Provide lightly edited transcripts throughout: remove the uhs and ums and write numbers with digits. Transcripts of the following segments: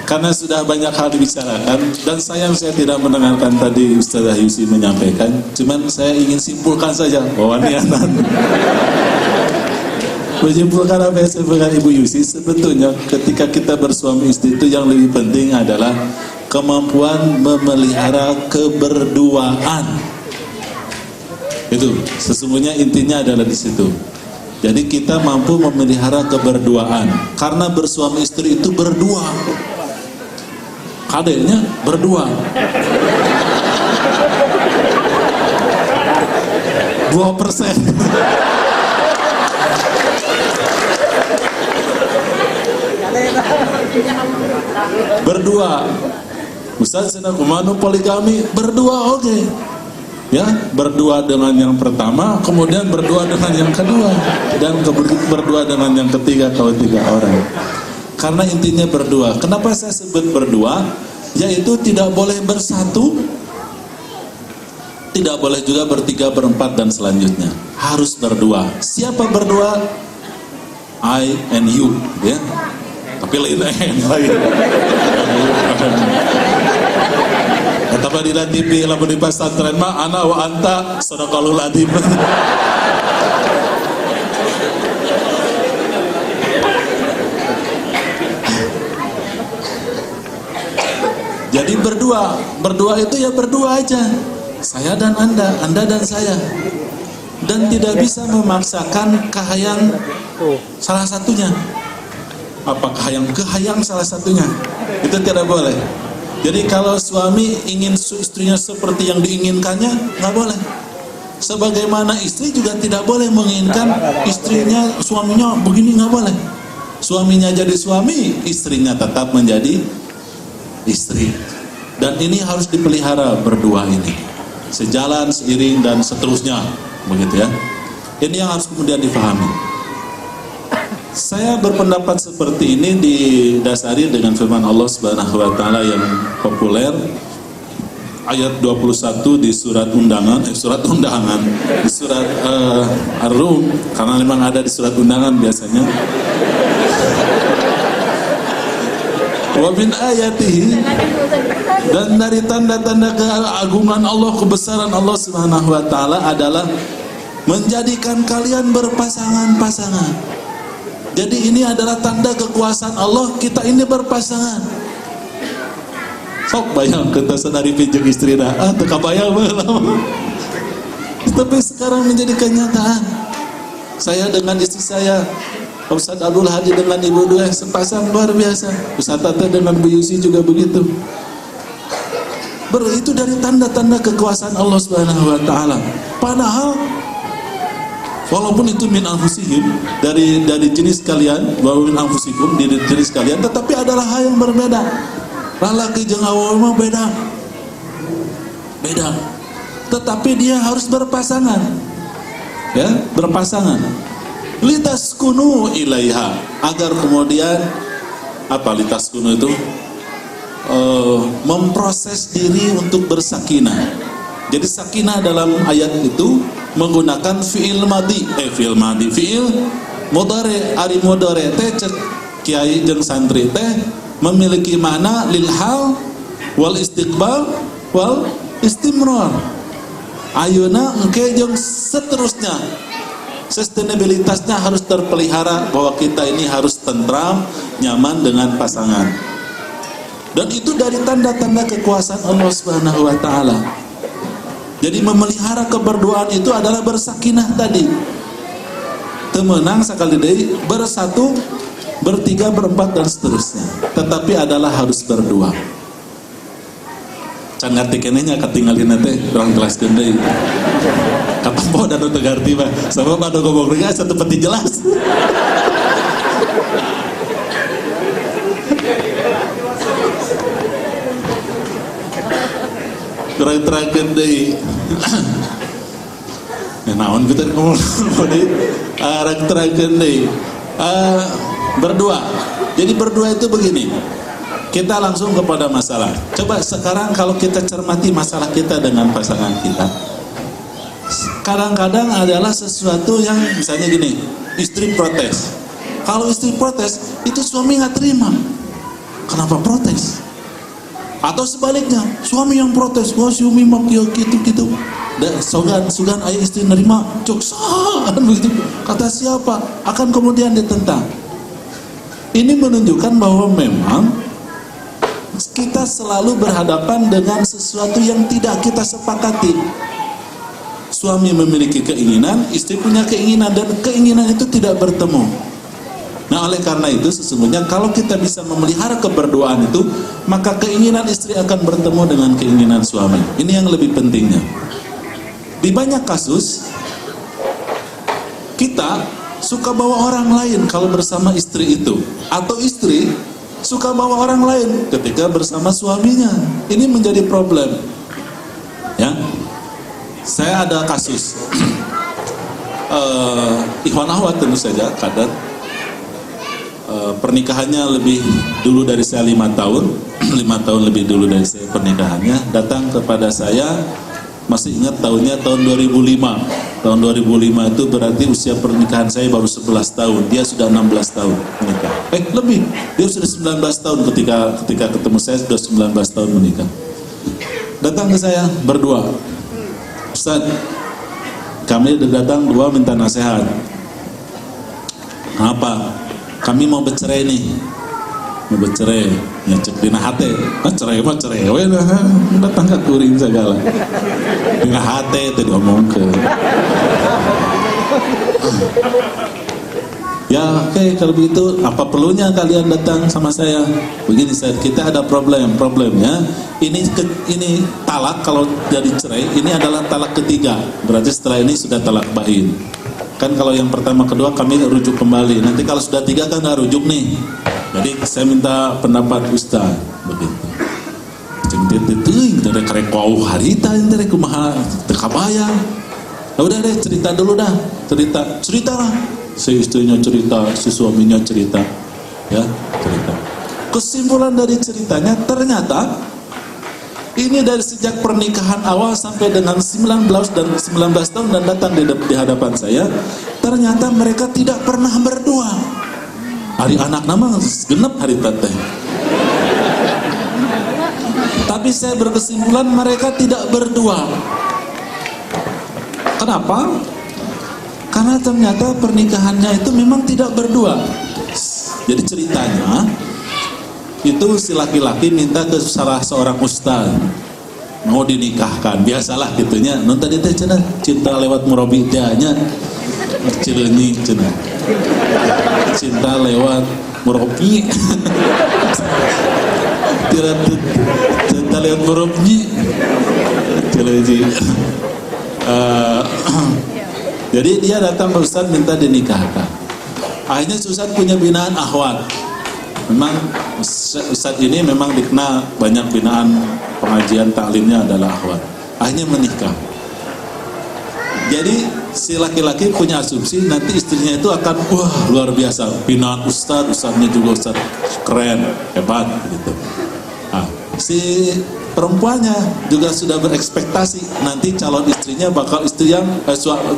Karena sudah banyak hal dibicarakan dan sayang saya tidak mendengarkan tadi Ustazah Yusi menyampaikan. Cuman saya ingin simpulkan saja bahwa niatan. Menyimpulkan apa yang disampaikan Ibu Yusi, sebetulnya ketika kita bersuami istri itu yang lebih penting adalah kemampuan memelihara keberduaan. Itu sesungguhnya intinya adalah di situ. Jadi kita mampu memelihara keberduaan. Karena bersuami istri itu berdua. Kadeknya berdua. 2%. Berdua. Ustaz saya kumano poligami berdua, oke. Ya, berdua dengan yang pertama, kemudian berdua dengan yang kedua, dan berdua dengan yang ketiga kalau 3 orang. Karena intinya berdua. Kenapa saya sebut berdua? Yaitu tidak boleh bersatu, tidak boleh juga bertiga, berempat dan selanjutnya. Harus berdua. Siapa berdua? I and you, ya. Tapi lain lagi. Kata di TV lamun di pesantren mah ana wa anta sadaqalul adzim. Jadi berdua itu ya berdua aja. Saya dan Anda dan saya. Dan tidak bisa memaksakan kahayang salah satunya. Apakah yang kehayang salah satunya? Itu tidak boleh. Jadi kalau suami ingin istrinya seperti yang diinginkannya, nggak boleh. Sebagaimana istri juga tidak boleh menginginkan istrinya, suaminya begini, nggak boleh. Suaminya jadi suami, istrinya tetap menjadi istri. Dan ini harus dipelihara berdua ini. Sejalan, seiring, dan seterusnya. Begitu ya. Ini yang harus kemudian dipahami. Saya berpendapat seperti ini didasari dengan firman Allah Subhanahu wa taala yang populer, ayat 21 di surat undangan, di surat Ar-Rum, karena memang ada di surat undangan biasanya. Wa min ayatihi, dan dari tanda-tanda keagungan Allah, kebesaran Allah Subhanahu wa taala adalah menjadikan kalian berpasangan-pasangan. Jadi ini adalah tanda kekuasaan Allah, kita ini berpasangan. Sok bayang kita senari pinjeng istri dah, teka bayang lama. Tapi sekarang menjadi kenyataan. Saya dengan istri saya, Ustaz Abdul Hadi dengan Ibu Dua, sepasang luar biasa. Ustaz Tata dengan Bu Yusi juga begitu. Itu dari tanda-tanda kekuasaan Allah Subhanahu wa taala. Padahal walaupun itu min anfusihim, dari jenis kalian, wa min anfusikum, dari jenis kalian, tetapi adalah hal yang berbeda. Lalaki jeung awewe beda. Tetapi dia harus berpasangan. Ya, berpasangan. Litaskunu ilaiha, agar kemudian apa litaskunu itu? Memproses diri untuk bersakinah. Jadi sakinah dalam ayat itu menggunakan fi'il mudhari, ari mudhari teh cek kiai jeung santri teh memiliki makna lil hal wal istiqbal wal istimrar. Ayeuna engke jeung seterusnya. Sustainabilitasnya harus terpelihara, bahwa kita ini harus tentram, nyaman dengan pasangan. Dan itu dari tanda-tanda kekuasaan Allah Subhanahu wa taala. Jadi memelihara keberduaan itu adalah bersakinah tadi. Temenang sekali deui, bersatu, bertiga, berempat dan seterusnya. Tetapi adalah harus berdua. Can ngarti kenehnya katinggalin teh kurang jelaskeun deui. Katampo dan teu ngarti mah. Sabab anu ngomong deui asa teu pati jelas. Terang-terangkan deui. Naon kita ngomong deui. Terang-terangkan deui. Berdua. Jadi berdua itu begini. Kita langsung kepada masalah. Coba sekarang kalau kita cermati masalah kita dengan pasangan kita. Kadang-kadang adalah sesuatu yang misalnya gini, istri protes. Kalau istri protes, itu suami nggak terima. Kenapa protes? Atau sebaliknya, suami yang protes, wah suami mak ya gitu. Dan sugan ayah istri nerima, coksan begitu. Kata siapa? Akan kemudian ditentang. Ini menunjukkan bahwa memang kita selalu berhadapan dengan sesuatu yang tidak kita sepakati. Suami memiliki keinginan, istri punya keinginan, dan keinginan itu tidak bertemu. Nah, oleh karena itu sesungguhnya kalau kita bisa memelihara keberduaan itu, maka keinginan istri akan bertemu dengan keinginan suami. Ini yang lebih pentingnya. Di banyak kasus kita suka bawa orang lain kalau bersama istri itu, atau istri suka bawa orang lain ketika bersama suaminya. Ini menjadi problem. Ya, saya ada kasus ikhwan akhwat tentu saja kadang pernikahannya lebih dulu dari saya 5 tahun 5 tahun lebih dulu dari saya pernikahannya, datang kepada saya, masih ingat tahunnya tahun 2005. Tahun 2005 itu berarti usia pernikahan saya baru 11 tahun, dia sudah 16 tahun menikah. Lebih, dia sudah 19 tahun ketika ketemu saya, sudah 19 tahun menikah. Datang ke saya berdua, Ustaz, kami datang dua minta nasihat. Apa? Kami mau bercerai nih, mau bercerai, nyecek dina hate, cerai mah cerai, datang ke kuring segala, dina hate itu diomong ke. Ya oke, kalau begitu apa perlunya kalian datang sama saya? Begini Ustaz, kita ada problemnya. Ini talak kalau dari cerai, ini adalah talak ketiga, berarti setelah ini sudah talak bain. Kan kalau yang pertama kedua kami rujuk kembali, nanti kalau sudah 3 kan nggak rujuk nih. Jadi saya minta pendapat Ustaz begitu. Ceng dari karek kau harita dari kumaha tekabayang. Udah deh cerita dulu dah, cerita lah. Si istrinya cerita, si suaminya cerita, ya cerita. Kesimpulan dari ceritanya ternyata ini dari sejak pernikahan awal sampai dengan 19 tahun dan datang di hadapan saya, ternyata mereka tidak pernah berdua. Hari anak nama genep hari tante. Tapi saya berkesimpulan mereka tidak berdua. Kenapa? Karena ternyata pernikahannya itu memang tidak berdua. Jadi ceritanya itu si laki-laki minta ke salah seorang ustaz mau dinikahkan, biasalah gitunya. Non tadi teh cenah cinta lewat murabi nya cileni cenah. Cinta lewat murabi. Cinta lewat murabi. Cileni. Jadi dia datang ke ustaz minta dinikahkan. Akhirnya ustaz punya binaan akhwat. Memang Ustadz ini memang dikenal banyak binaan pengajian taklimnya adalah akhwat. Akhirnya menikah. Jadi si laki-laki punya asumsi nanti istrinya itu akan wah luar biasa, binaan ustadznya juga ustadz keren, hebat gitu. Nah, si perempuannya juga sudah berekspektasi nanti calon istrinya bakal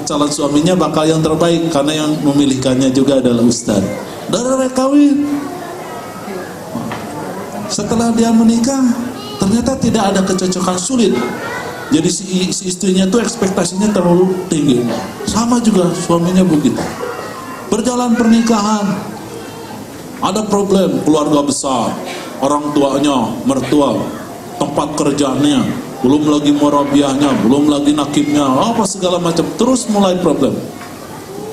calon suaminya bakal yang terbaik karena yang memilihkannya juga adalah ustadz. Dari kawin. Setelah dia menikah, ternyata tidak ada kecocokan, sulit. Jadi si istrinya tuh ekspektasinya terlalu tinggi. Sama juga suaminya begitu. Berjalan pernikahan, ada problem keluarga besar, orang tuanya, mertua, tempat kerjanya, belum lagi murabiahnya, belum lagi nakibnya, apa segala macam. Terus mulai problem.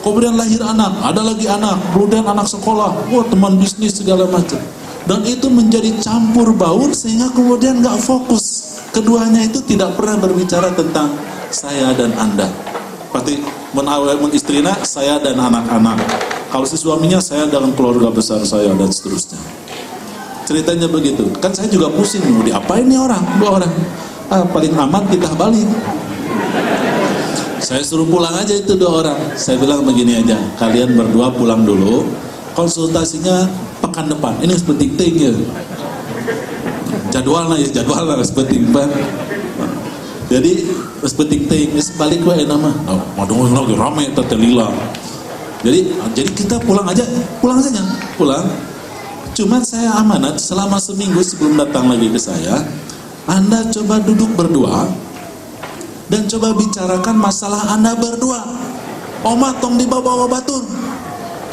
Kemudian lahir anak, ada lagi anak, kemudian anak sekolah, teman bisnis segala macam. Dan itu menjadi campur baur sehingga kemudian nggak fokus. Keduanya itu tidak pernah berbicara tentang saya dan Anda. Pasti istrinya saya dan anak-anak. Kalau si suaminya saya dengan keluarga besar saya dan seterusnya. Ceritanya begitu. Kan saya juga pusing, mau diapain nih dua orang. Paling aman kita balik. Saya suruh pulang aja itu 2 orang. Saya bilang begini aja, kalian berdua pulang dulu. Konsultasinya pekan depan. Ini seperti ting ya. Jadwalnya seperti ban. Jadi seperti ting, balik wae nama. Aduh lagi rame tete lila. Jadi kita pulang saja. Pulang. Cuma saya amanat selama seminggu sebelum datang lagi ke saya, Anda coba duduk berdua dan coba bicarakan masalah Anda berdua. Oma tong dibawa batur,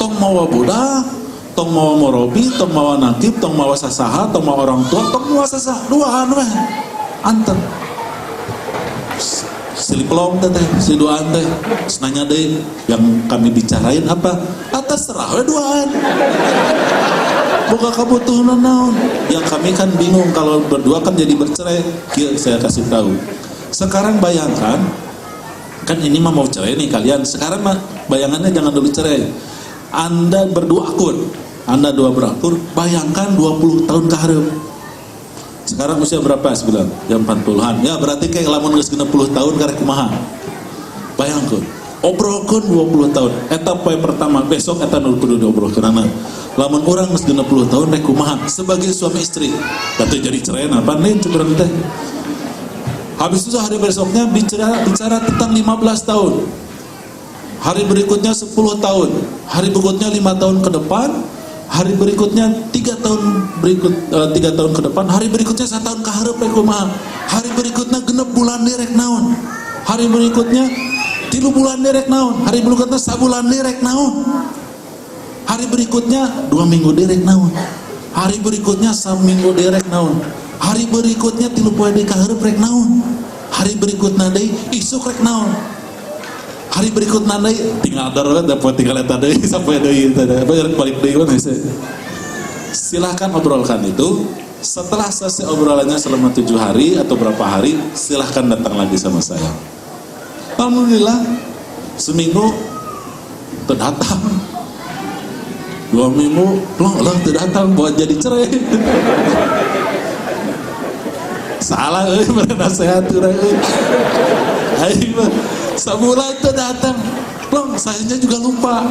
tong mawa Buddha, tong mawa morobi, tong mawa nakib, tong mawa sasaha, tong mawa orang tua, tong mawa sasaha, duaan weh, antar. Silipelong teh, si duaan teh, senanya deh, yang kami bicarain apa? Atas serah we duaan. Boga kabutuhan naon. Yang kami kan bingung kalau berdua kan jadi bercerai. Kieu saya kasih tahu. Sekarang bayangkan, kan ini mah mau cerai nih kalian. Sekarang mah bayangannya jangan dulu cerai. Anda berdua akur, Anda dua berakur, bayangkan 20 tahun ke hareup. Sekarang usia berapa sebilang? Ya 40-an. Ya berarti kayak lamun geus 60 tahun karek kumaha. Bayangkeun. Obrolkeun 20 tahun. Eta poe pertama, besok eta nu kudu diobrolkeunana. Lamun urang geus 60 tahun rek kumaha sebagai suami istri. Tatu jadi cerai apa nih cukuran teh. Habis itu hari besoknya bicara tentang 15 tahun. Hari berikutnya 10 tahun. Hari berikutnya 5 tahun ke depan. Hari berikutnya 3 tahun ke depan. Hari berikutnya 1 tahun ke hareup rek kumaha. Hari berikutnya 6 bulan direk naon. Hari berikutnya 3 bulan direk naon. Hari berikutnya 1 bulan direk naon. Hari berikutnya 2 minggu direk naon. Hari berikutnya 1 minggu direk naon. Hari berikutnya 3 poe deui ka hareup rek naon. Hari berikutnya deui isuk rek naon. Hari berikutnya deui tinggal darurat dapat tinggal eta deui sampai deui balik deui kan. Silahkan obrolkan itu. Setelah selesai obrolannya selama 7 hari atau berapa hari, silahkan datang lagi sama saya. Alhamdulillah seminggu terdatang, 2 minggu loh terdatang buat jadi cerai. Salah mereka sehat sebulan itu datang, long sayanya juga lupa,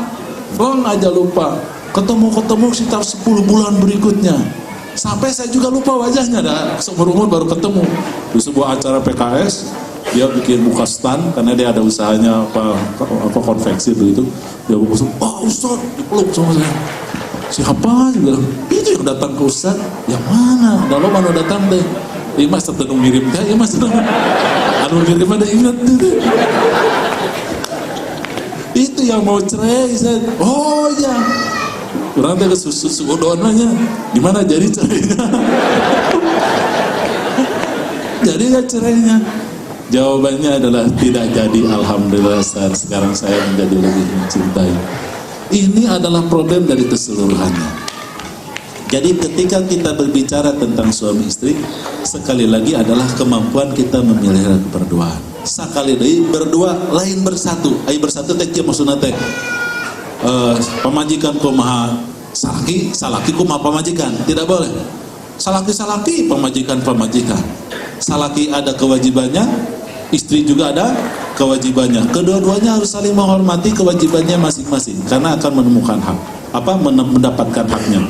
long aja lupa, ketemu sekitar 10 bulan berikutnya, sampai saya juga lupa wajahnya, dah seumur umur baru ketemu di sebuah acara PKS, dia bikin buka stand karena dia ada usahanya apa konveksi begitu, dia buka stand, oh Ustaz dipeluk sama saya, siapa juga, itu yang datang ke Ustaz, yang mana, dah lo mana datang deh. Mas tertentu mirip teh, mas anu mirip ada ingat tuh. Itu yang mau cerai, saya. Oh ya, kurang teh susu donanya, gimana jadi cerainya? Jadi nggak cerainya? Jawabannya adalah tidak jadi. Alhamdulillah sekarang saya menjadi lebih mencintai. Ini adalah problem dari keseluruhannya. Jadi ketika kita berbicara tentang suami istri, sekali lagi adalah kemampuan kita memelihara keberduaan. Sakali deui berdua lain bersatu. Ai bersatu teh kieu maksudna teh. Pamajikan kumaha salaki kumaha pamajikan. Tidak boleh. Salaki pamajikan. Salaki ada kewajibannya, istri juga ada kewajibannya. Kedua-duanya harus saling menghormati kewajibannya masing-masing karena akan menemukan hak, mendapatkan haknya.